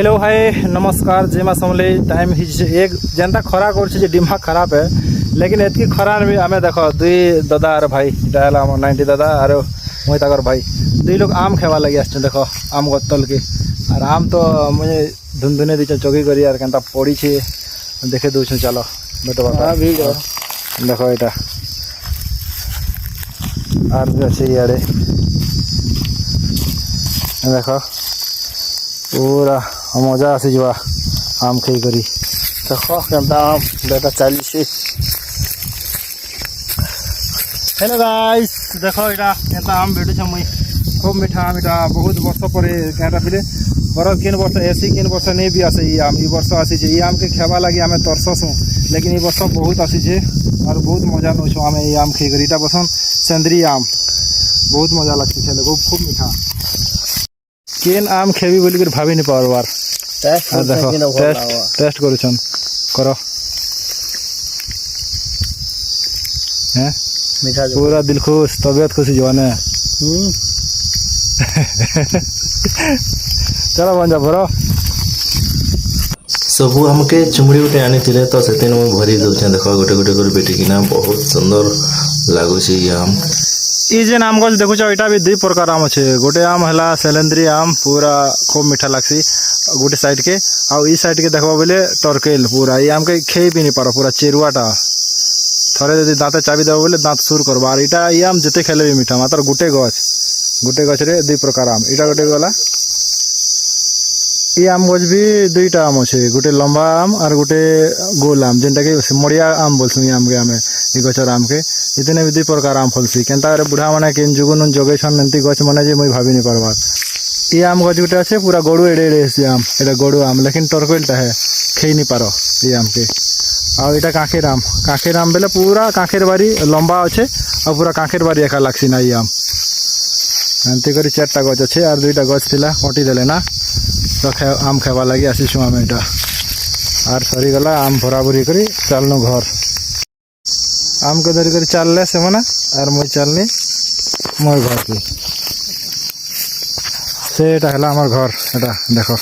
hello hi नमस्कार जय माँ समले टाइम एक जेनता खरा कर दिमाग खराब है लेकिन एतकी खरा भी आम देख दुई दादा और भाई इटा 90 दादा और मुई तक भाई दुई लोग आम खेवा लगे आस देख आम गतल के और आम तो मुझे धुनधुने दी चौकी करी और केनता पड़ी देखे दूसरे चलो बेटो बाबा देखो यहाँ और भी अच्छे इे देख पूरा मजा आसी जा आम खाई करी देख केनता आम बेटा चली हेलो गाइस देखो यहाँ केनता आम भेटुछ मुई खूब मीठा आम इटा बहुत वर्ष पर क्या फिर बर किन वर्ष ऐसी किन वर्ष नहीं भी आसे ये आम वर्ष आसी आम के खेवा लगी आम तरससु लेकिन ये वर्ष बहुत आसी और बहुत मजा नौ आम ये आम खाई करी बसन सेंद्री आम बहुत मजा लगती खेले खूब मीठा केन आम खेबी बोलिक भाभी नहीं पार बार देखो टेस्ट करुछन करो हैं मीठा पूरा दिल खुश तबियत खुशी जवाने चलो बन जा भरो सबू हमके चुमड़ी गोटे आनी तो से भरी दौचे देख गोटे गोटे कर बेटिकिना बहुत सुंदर लगुच आम ये जेन आम गछ देखुच यहाँ भी दुई प्रकार आम अच्छे गोटे आम है सेलेंद्री आम पूरा खूब मीठा लगसी गोटे साइड के आउ ई साइड के देखो बोले टर्केल पूरा ये आम के खे भी नहीं पार पूरा चेरुआटा थरे यदि दाँते चाबी देव बोले दाँत सुर करब और यहाँ ये आम जिते खेले भी मीठा मात्र गोटे गछ रे दुई प्रकार आम यहाँ गोटे गला ये आम गछ भी दुईटा आम अच्छे गोटे लंबा आम और गोटे गोल आम जेनटा कि मड़िया आम बोलसुँ आम के आम ये गचर आम के इतने भी दुई प्रकार आम फलसी केनता बुढ़ा मैंने केन जुगुन जगेछन एमती गछ मैंने जे मुई भाभी नहीं पारबार ये आम गछ गोटे अच्छे पूरा गड़ू एड़े एड़े से आम एटा गड़ू आम लेकिन टर्कलटा है खेई नहीं पार ये आम के आउ यहाँ कांखेर आम बेले पूरा कांखेर बारी लंबा अच्छे और पूरा कांखेर बारी एका लगसी ना ये आम एमती कर 4टा गछ अच्छे और 2टा गछ थिला कटी देले ना तो आम खेवा लगी आसीसु आम यहाँ और सरीगला आम भरा भरी कर चलनु घर आम को धरी कर चलले से मना और मुई चलनी मोर घर की से हमार घर एटा देखो